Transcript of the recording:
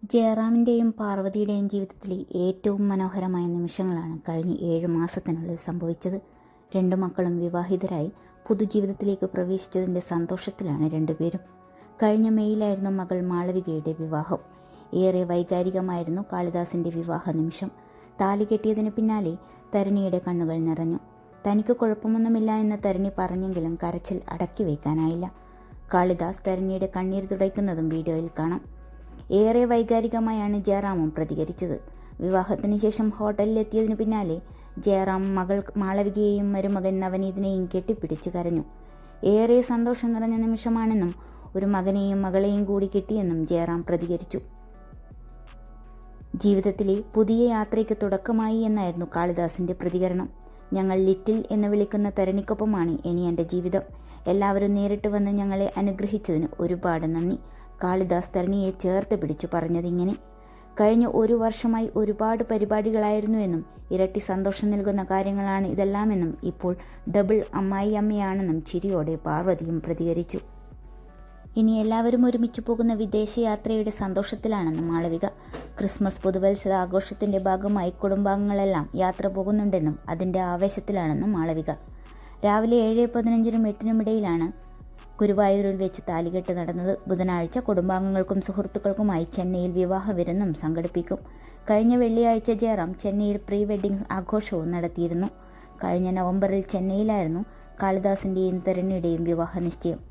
ജയറാമിൻ്റെയും പാർവതിയുടെയും ജീവിതത്തിലെ ഏറ്റവും മനോഹരമായ നിമിഷങ്ങളാണ് കഴിഞ്ഞ 7 മാസത്തിനുള്ളിൽ സംഭവിച്ചത്. 2 മക്കളും വിവാഹിതരായി പുതുജീവിതത്തിലേക്ക് പ്രവേശിച്ചതിൻ്റെ സന്തോഷത്തിലാണ് രണ്ടുപേരും. കഴിഞ്ഞ മെയ്യിലായിരുന്നു മകൾ മാളവികയുടെ വിവാഹം. ഏറെ വൈകാരികമായിരുന്നു കാളിദാസിൻ്റെ വിവാഹ നിമിഷം. താലി കെട്ടിയതിന് പിന്നാലെ തരുണിയുടെ കണ്ണുകൾ നിറഞ്ഞു. തനിക്ക് കുഴപ്പമൊന്നുമില്ല എന്ന് തരുണി പറഞ്ഞെങ്കിലും കരച്ചിൽ അടക്കി വയ്ക്കാനായില്ല. കാളിദാസ് തരുണിയുടെ കണ്ണീർ തുടയ്ക്കുന്നതും വീഡിയോയിൽ കാണാം. ഏറെ വൈകാരികമായാണ് ജയറാമും പ്രതികരിച്ചത്. വിവാഹത്തിന് ശേഷം ഹോട്ടലിലെത്തിയതിനു പിന്നാലെ ജയറാം മകൾ മാളവികയെയും മരുമകൻ നവനീതിനെയും കെട്ടിപ്പിടിച്ചു കരഞ്ഞു. ഏറെ സന്തോഷം നിറഞ്ഞ നിമിഷമാണെന്നും ഒരു മകനെയും മകളെയും കൂടി കിട്ടിയെന്നും ജയറാം പ്രതികരിച്ചു. ജീവിതത്തിലെ പുതിയ യാത്രയ്ക്ക് തുടക്കമായി എന്നായിരുന്നു കാളിദാസിൻ്റെ പ്രതികരണം. ഞങ്ങൾ ലിറ്റിൽ എന്ന് വിളിക്കുന്ന തരുണിക്കൊപ്പമാണ് ഇനി എൻ്റെ ജീവിതം. എല്ലാവരും നേരിട്ട് വന്ന് ഞങ്ങളെ അനുഗ്രഹിച്ചതിന് ഒരുപാട് നന്ദി. കാളിദാസ് തരുണിയെ ചേർത്ത് പിടിച്ചു പറഞ്ഞതിങ്ങനെ: കഴിഞ്ഞ 1 വർഷമായി ഒരുപാട് പരിപാടികളായിരുന്നു എന്നും ഇരട്ടി സന്തോഷം നൽകുന്ന കാര്യങ്ങളാണ് ഇതെല്ലാമെന്നും ഇപ്പോൾ ഡബിൾ അമ്മയാണെന്നും ചിരിയോടെ പാർവതിയും പ്രതികരിച്ചു. ഇനി എല്ലാവരും ഒരുമിച്ച് പോകുന്ന വിദേശയാത്രയുടെ സന്തോഷത്തിലാണെന്നും മാളവിക. ക്രിസ്മസ് പുതുവത്സര ആഘോഷത്തിൻ്റെ ഭാഗമായി കുടുംബാംഗങ്ങളെല്ലാം യാത്ര പോകുന്നുണ്ടെന്നും അതിൻ്റെ ആവേശത്തിലാണെന്നും മാളവിക. രാവിലെ 7:15-നും 8-നും ഇടയിലാണ് ഗുരുവായൂരിൽ വെച്ച് താലികെട്ട് നടന്നത്. ബുധനാഴ്ച കുടുംബാംഗങ്ങൾക്കും സുഹൃത്തുക്കൾക്കുമായി ചെന്നൈയിൽ വിവാഹ വിരുന്നും സംഘടിപ്പിക്കും. കഴിഞ്ഞ വെള്ളിയാഴ്ച ജയറാം ചെന്നൈയിൽ പ്രീ വെഡ്ഡിംഗ് ആഘോഷവും നടത്തിയിരുന്നു. കഴിഞ്ഞ നവംബറിൽ ചെന്നൈയിലായിരുന്നു കാളിദാസിൻ്റെയും തരുണിയുടെയും വിവാഹ നിശ്ചയം.